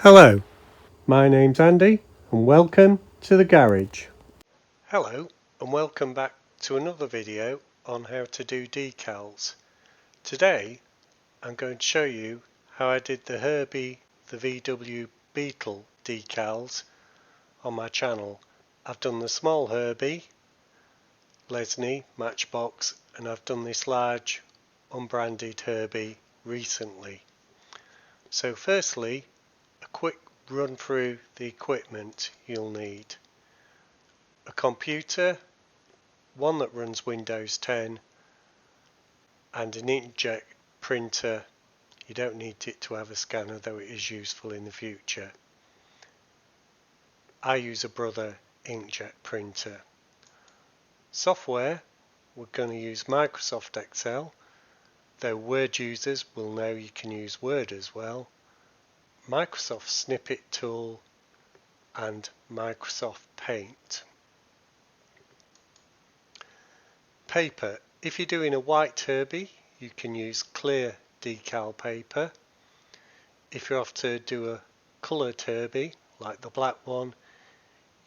Hello, my name's Andy and welcome to the garage. Hello and welcome back to another video on how to do decals. Today I'm going to show you how I did the Herbie the VW Beetle decals on my channel. I've done the small Herbie, Lesney, Matchbox, and I've done this large unbranded Herbie recently. So firstly, a quick run through the equipment you'll need. A computer, one that runs Windows 10, and an inkjet printer. You don't need it to have a scanner, though it is useful in the future. I use a Brother inkjet printer. Software, we're going to use Microsoft Excel, though Word users will know you can use Word as well. Microsoft Snippet tool and Microsoft Paint. Paper. If you're doing a white Herbie, you can use clear decal paper. If you're off to do a coloured Herbie, like the black one,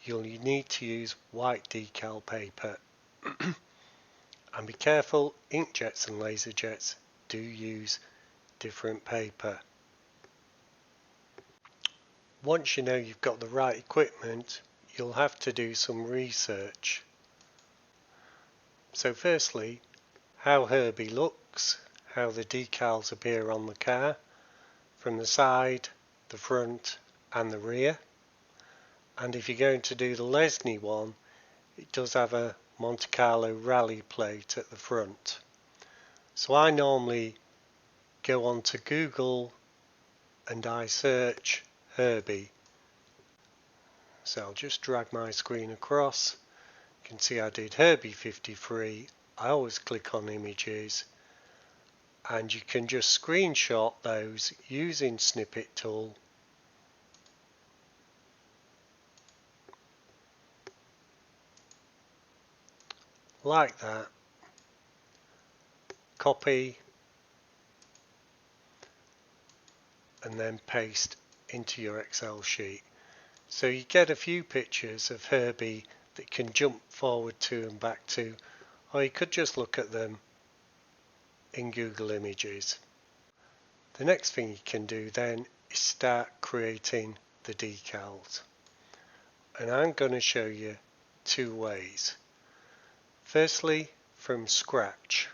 you'll need to use white decal paper. And be careful, inkjets and laser jets do use different paper. Once you know you've got the right equipment, you'll have to do some research. So firstly, how Herbie looks, how the decals appear on the car, from the side, the front and the rear. And if you're going to do the Lesney one, it does have a Monte Carlo rally plate at the front. So I normally go on to Google and I search Herbie. So I'll just drag my screen across. You can see I did Herbie 53. I always click on images and you can just screenshot those using Snippet tool. Like that. Copy and then paste into your Excel sheet. So you get a few pictures of Herbie that can jump forward to and back to, or you could just look at them in Google Images. The next thing you can do then is start creating the decals. And I'm going to show you two ways. Firstly, from scratch.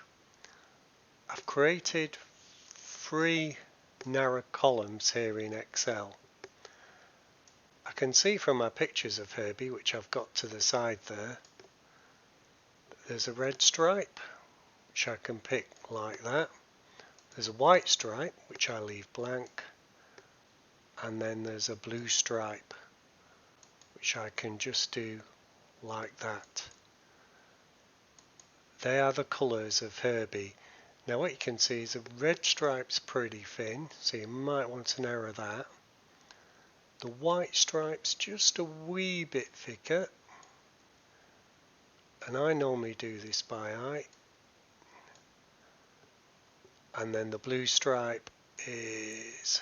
I've created 3 narrow columns here in Excel. I can see from my pictures of Herbie, which I've got to the side there, that there's a red stripe, which I can pick like that. There's a white stripe, which I leave blank, and then there's a blue stripe, which I can just do like that. They are the colours of Herbie. Now what you can see is the red stripe's pretty thin, so you might want to narrow that. The white stripe's just a wee bit thicker, and I normally do this by eye. And then the blue stripe is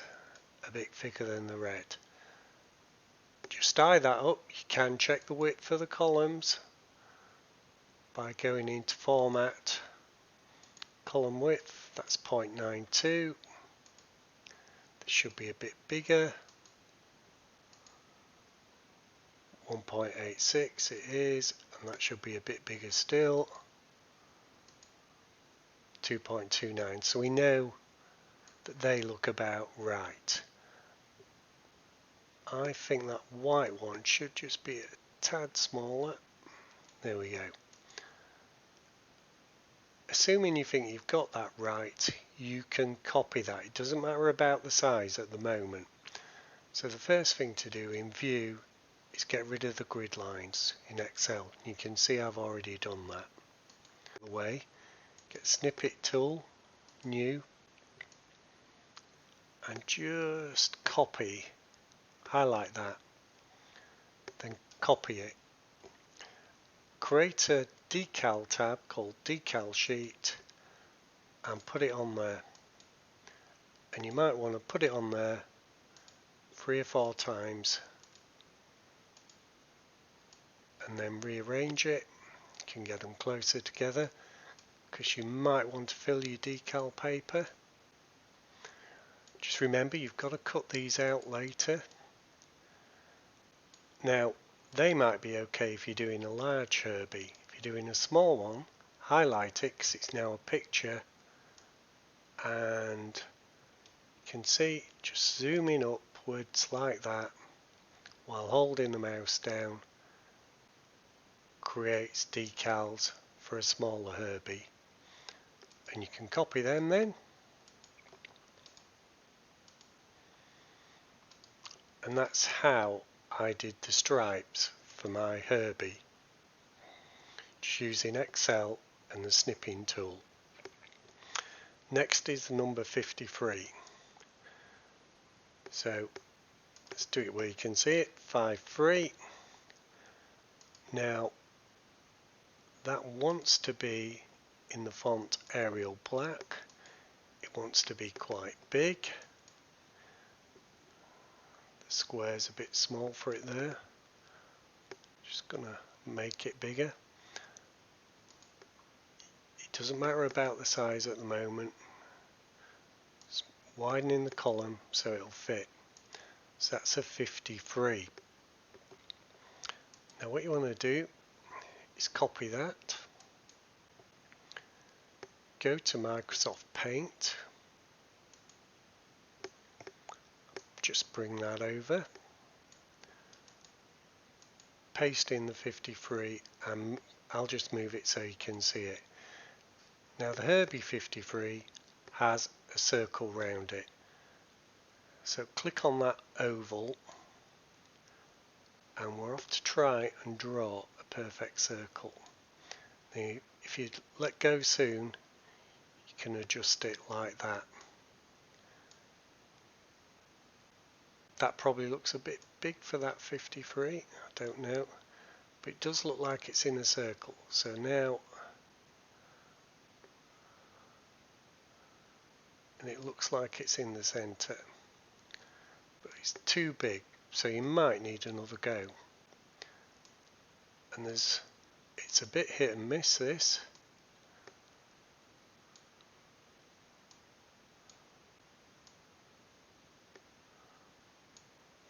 a bit thicker than the red. Just eye that up. You can check the width of the columns by going into Format, Column Width, that's 0.92. This should be a bit bigger. 1.86 it is, and that should be a bit bigger still. 2.29. So we know that they look about right. I think that white one should just be a tad smaller. There we go. Assuming you think you've got that right, you can copy that. It doesn't matter about the size at the moment. So the first thing to do in View is get rid of the grid lines in Excel. You can see I've already done that. Away, get Snippet tool, New, and just copy, highlight that, then copy it. Create a decal tab called Decal Sheet and put it on there. And you might want to put it on there 3 or 4 times and then rearrange it. You can get them closer together because you might want to fill your decal paper. Just remember, you've got to cut these out later. Now, they might be okay if you're doing a large Herbie. If you're doing a small one, highlight it because it's now a picture, and you can see just zooming upwards like that while holding the mouse down creates decals for a smaller Herbie, and you can copy them then, and that's how I did the stripes for my Herbie, just using Excel and the snipping tool. Next is the number 53. So let's do it where you can see it, 53. Now that wants to be in the font Arial Black. It wants to be quite big. The square's a bit small for it there. Just gonna make it bigger. It doesn't matter about the size at the moment. Just widening the column so it'll fit. So that's a 53. Now what you want to do is copy that, go to Microsoft Paint, just bring that over, paste in the 53, and I'll just move it so you can see it. Now the Herbie 53 has a circle round it, so click on that oval and we're off to try and draw a perfect circle. Now, if you let go soon, you can adjust it like that. That probably looks a bit big for that 53, I don't know, but it does look like it's in a circle. So now, and it looks like it's in the center, but it's too big, so you might need another go. And it's a bit hit and miss, this.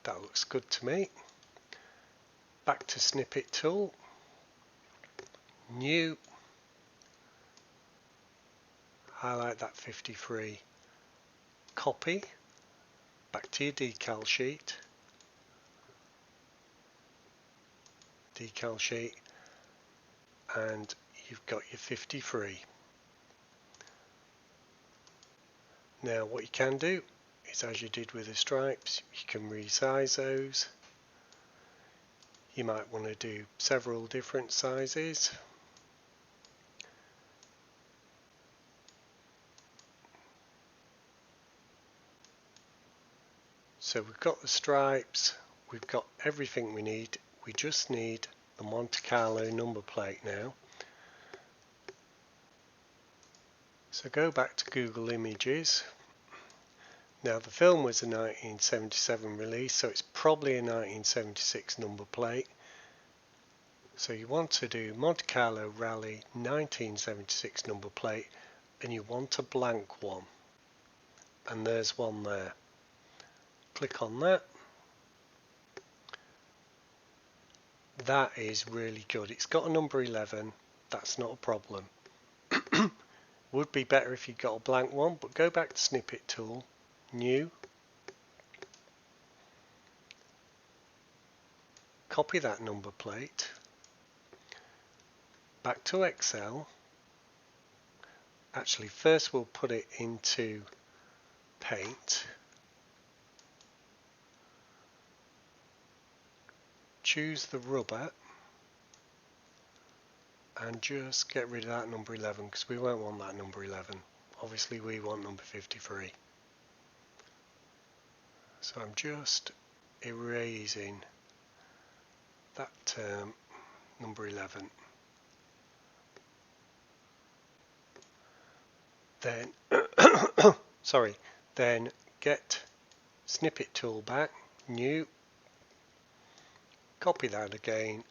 That looks good to me. Back to Snippet tool, new, highlight that 53, copy, back to your decal sheet, and you've got your 53. Now what you can do is, as you did with the stripes, you can resize those. You might want to do several different sizes. So we've got the stripes, we've got everything we need. We just need the Monte Carlo number plate now. So go back to Google Images. Now the film was a 1977 release, so it's probably a 1976 number plate. So you want to do Monte Carlo Rally 1976 number plate, and you want a blank one. And there's one there. Click on that. That is really good. It's got a number 11. That's not a problem. Would be better if you got a blank one, but go back to Snippet tool, new, copy that number plate, back to Excel. Actually, first we'll put it into Paint, choose the rubber and just get rid of that number 11 because we won't want that number 11. Obviously we want number 53. So I'm just erasing that term, number 11. Then, sorry, then get Snippet tool back, new, copy that again,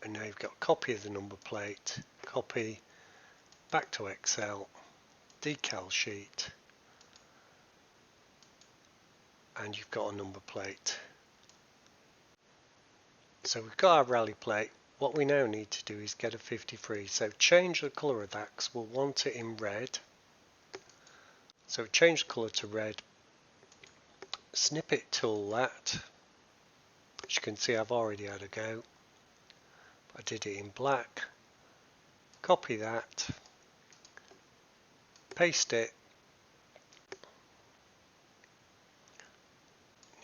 and now you've got a copy of the number plate, copy, back to Excel, decal sheet, and you've got a number plate. So we've got our rally plate. What we now need to do is get a 53. So change the colour of that because we'll want it in red. So change the colour to red. Snippet tool that. As you can see, I've already had a go. I did it in black. Copy that. Paste it.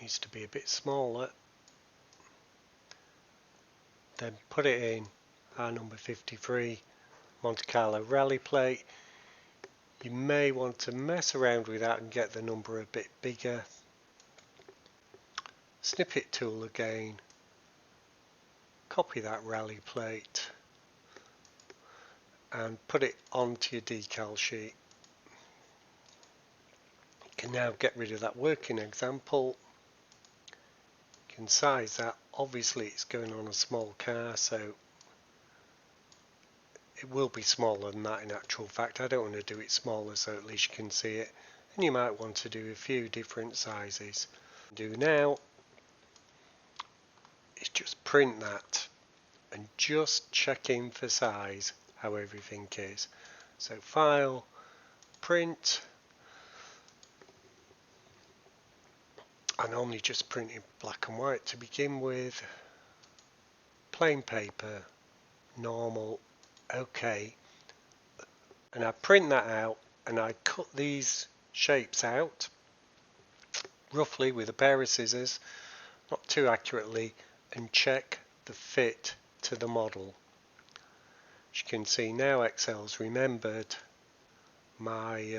Needs to be a bit smaller. Then put it in our number 53 Monte Carlo rally plate. You may want to mess around with that and get the number a bit bigger. Snippet tool again, copy that rally plate and put it onto your decal sheet. You can now get rid of that working example. You can size that. Obviously it's going on a small car, so it will be smaller than that in actual fact. I don't want to do it smaller so at least you can see it, and you might want to do a few different sizes. Do now is just print that and just check in for size how everything is. So file, print. I normally just print in black and white to begin with. Plain paper, normal, OK. And I print that out and I cut these shapes out roughly with a pair of scissors, not too accurately, and check the fit to the model. As you can see now, Excel's remembered my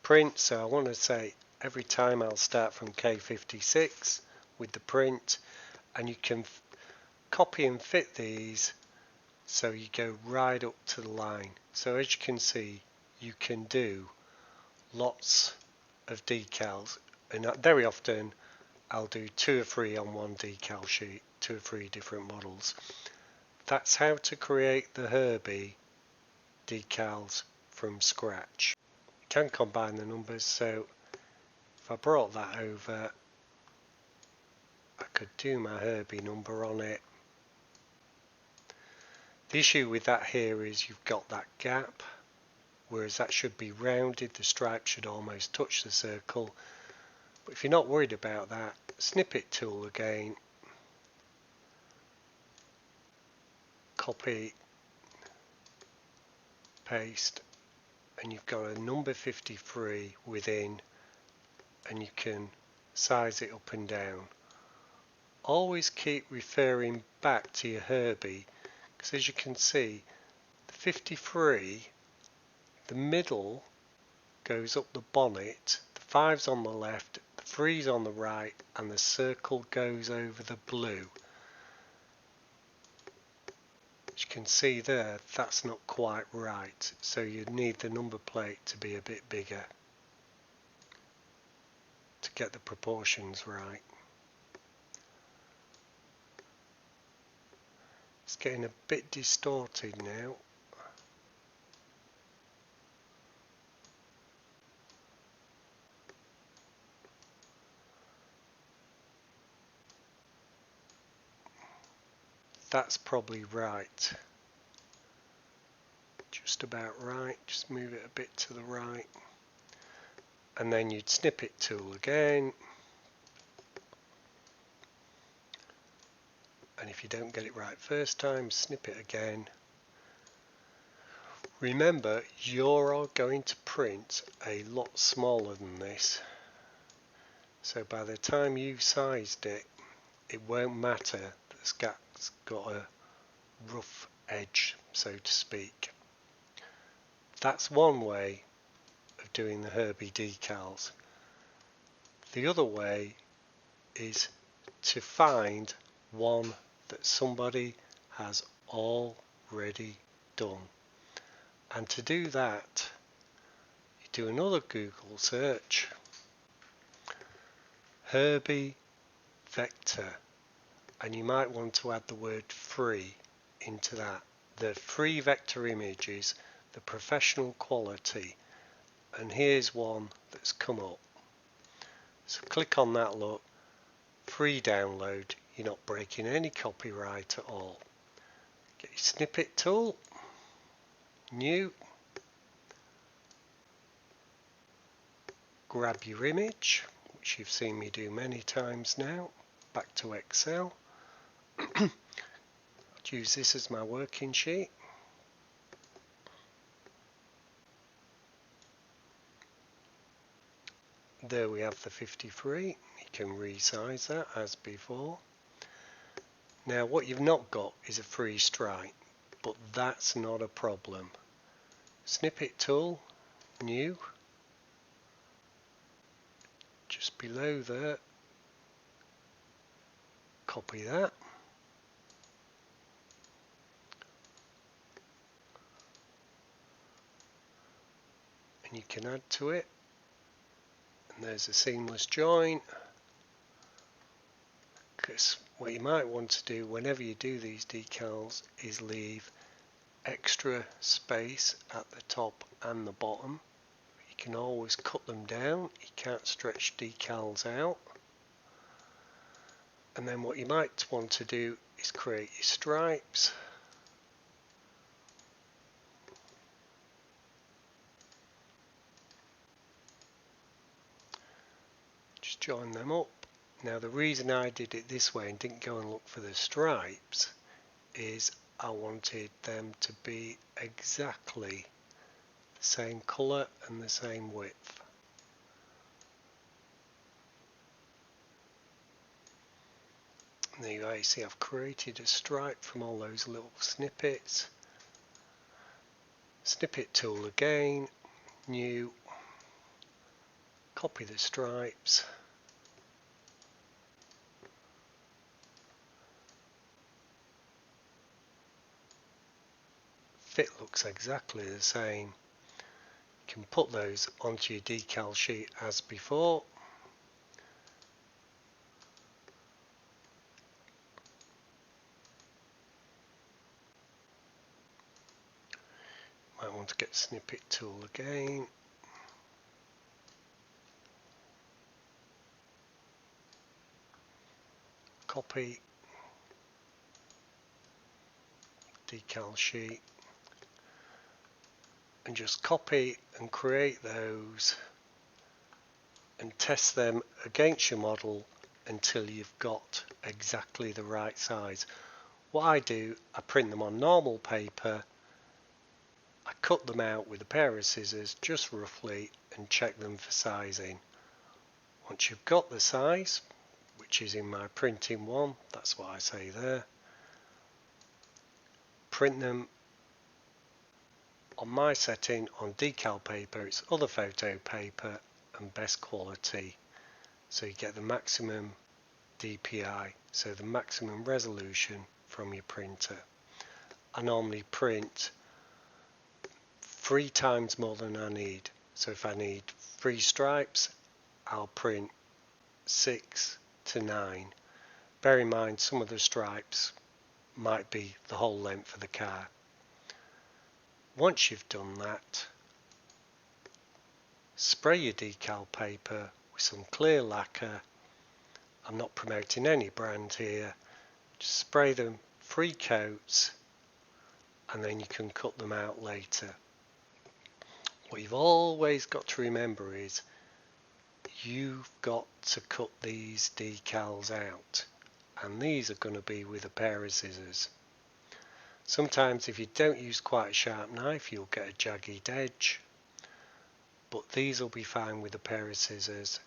print, so I want to say every time I'll start from K56 with the print, and you can copy and fit these so you go right up to the line. So as you can see, you can do lots of decals, and very often I'll do 2 or 3 on one decal sheet, 2 or 3 different models. That's how to create the Herbie decals from scratch. You can combine the numbers, so if I brought that over, I could do my Herbie number on it. The issue with that here is you've got that gap, whereas that should be rounded, the stripe should almost touch the circle. But if you're not worried about that, snippet tool again, copy, paste, and you've got a number 53 within, and you can size it up and down. Always keep referring back to your Herbie, because as you can see, the 53, the middle goes up the bonnet, the 5's on the left, the 3's on the right, and the circle goes over the blue. As you can see there, that's not quite right, so you need the number plate to be a bit bigger to get the proportions right. It's getting a bit distorted now. That's probably right. Just about right. Just move it a bit to the right. And then you'd snippet tool again. And if you don't get it right first time, snip it again. Remember, you're going to print a lot smaller than this. So by the time you've sized it, it won't matter that it's got a rough edge, so to speak. That's one way of doing the Herbie decals. The other way is to find one that somebody has already done. And to do that, you do another Google search, Herbie vector, and you might want to add the word free into that. The free vector image is the professional quality, and here's one that's come up. So click on that, look, free download, you're not breaking any copyright at all. Get your snippet tool, new, grab your image, which you've seen me do many times now, back to Excel. I'll use this as my working sheet. There we have the 53. You can resize that as before. Now what you've not got is a free stripe, but that's not a problem. Snippet tool, new, just below there, copy that, and you can add to it, and there's a seamless join. Because what you might want to do whenever you do these decals is leave extra space at the top and the bottom. You can always cut them down, you can't stretch decals out. And then what you might want to do is create your stripes. Just join them up. Now the reason I did it this way and didn't go and look for the stripes is I wanted them to be exactly the same colour and the same width. And there you go, you see I've created a stripe from all those little snippets. Snippet tool again, new, copy the stripes. Fit looks exactly the same. You can put those onto your decal sheet as before. Might want to get snippet tool again. Copy, decal sheet, and just copy and create those and test them against your model until you've got exactly the right size. What I do, I print them on normal paper, I cut them out with a pair of scissors just roughly and check them for sizing. Once you've got the size, which is in my printing one, that's what I say there, print them. On my setting on decal paper, it's other photo paper and best quality, so you get the maximum DPI, so the maximum resolution from your printer. I normally print 3 times more than I need, so if I need 3 stripes I'll print 6 to 9. Bear in mind some of the stripes might be the whole length of the car. Once you've done that, spray your decal paper with some clear lacquer. I'm not promoting any brand here. Just spray them 3 coats and then you can cut them out later. What you've always got to remember is you've got to cut these decals out, and these are going to be with a pair of scissors. Sometimes if you don't use quite a sharp knife you'll get a jagged edge, but these will be fine with a pair of scissors.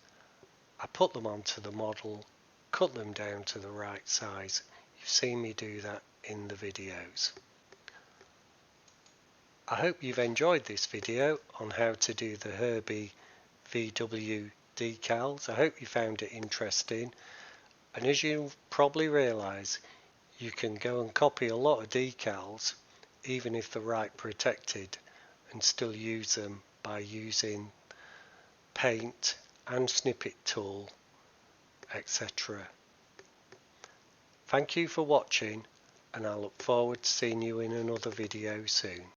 I put them onto the model, cut them down to the right size. You've seen me do that in the videos. I hope you've enjoyed this video on how to do the Herbie VW decals. I hope you found it interesting, and as you probably realise, you can go and copy a lot of decals even if they're right protected and still use them by using paint and snippet tool, etc. Thank you for watching, and I look forward to seeing you in another video soon.